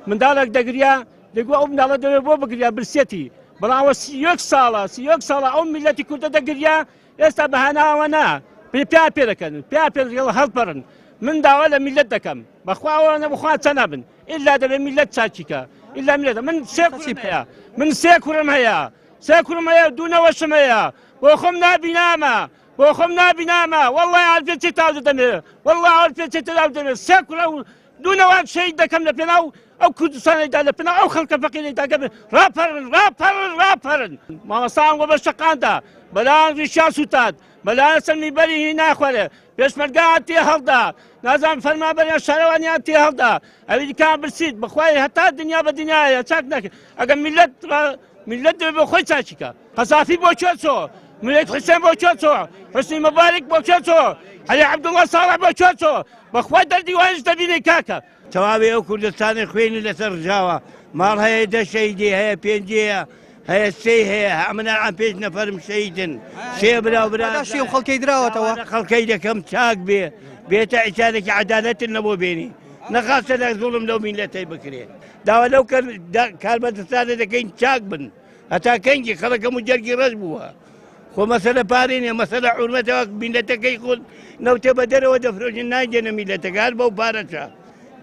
منداڵێک دەگریا دەگو ئەو منداڵە دەوێت بۆ بگریا برسێتی بەڵاوە 31 ساڵە ئەو میلەتی کوردە دەگریا ئێستا بەهاناوە نا پیا پێ دەکەن پیا پێ هەڵپەڕن من داوا لە میلەت دەکەم بەخواوە نەبخوا چەند نابن ئللا دەبێت میلەت چاچیکە ئللا میلەت من سێ کوڕم هەیە سێ کوڕم هەیە دوونەوەشم هەیە بۆ خۆم نابینامە بۆ خۆم نابینامە وەڵڵای ئالپێچی تاو دەمێت وەڵڵای ئالپێچی تاو دەمێت سێ کوڕە و دوونەوە شەید دەکەم لە پێناو ئەو کوردستانێکدا لە پێناو ئەو خەڵکە فەقیرێکدا گەبێت ڕاپەڕن مامەسان وە بە شەقاندا بەلایەن ڕیشان سوتات بەلایەن سەرمیبەری هی ناخوارێ پێشمەرگایان تێ هەڵدا نازانم فەرمانبەریان شارەوانیان تێ هەڵدا ئەوی دیکان برسیت بەخوای هەتا دنیا بە دنیاە چاک نەکرد ئەگەر میلەت دەبێت بۆ خۆی چاچیکە قەزافی بۆ کوێ ملک حسین بۆ کوێ حسنی مەبارێک بۆ کوێ عەلی عەبدوڵڵا ساڵح بۆ کوێ بەخوای دەردیوانش دەبینی کاکە تەواوی ئەو کوردستانی خوێنی لەسەر ژاوە ماڵ هەیە 10 شەیدی هەیە 5 هەیە 3 هەیە ئەمنان 5 نەفەرم شەیدن سێ براو شێ و خەڵکەی دراوەتەوە خەڵکەی دەکەم چاک بێتە ئیشارێکی عەدالەتن نەبۆ بێنی نەخواستە لە زوڵم لەو میلەتەی بکرێت داوا لەو کاربەدەستانە دەکەین چاک بن هەتا کەنگی خەڵکەم و جەرگی ڕەش بووە خۆ مەسەلە پارێنێ مەسەلە حورمەتەوە میلەتەکەی خۆت نەوتە بە دەرەوە دەفرۆژن ناگەنە میلەتەکە هەر بەو پارەچە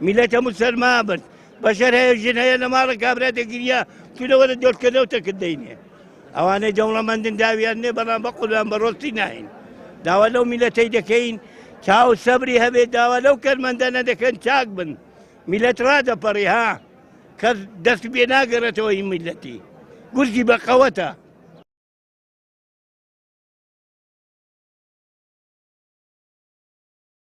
میلەتە موسەلما بن بەشەر هەیە ژن هەیە لە ماڵە کابرا دەگیریا تولەوە لە دۆڵکردەوتە کردەینێ ئەوانەی دەوڵەمەندن داویان نێ بەڵام بە قوربان بە ڕۆستی ناین داوا لەو میلەتەی دەکەین چاو سەبری هەبێت داوا لەو کەرمەندانە دەکەن چاک بن میلەت ڕادەپەڕی ها کەس دەست پێ ناگەڕێتەوە هی میلەتی گورجی بە قەوەتە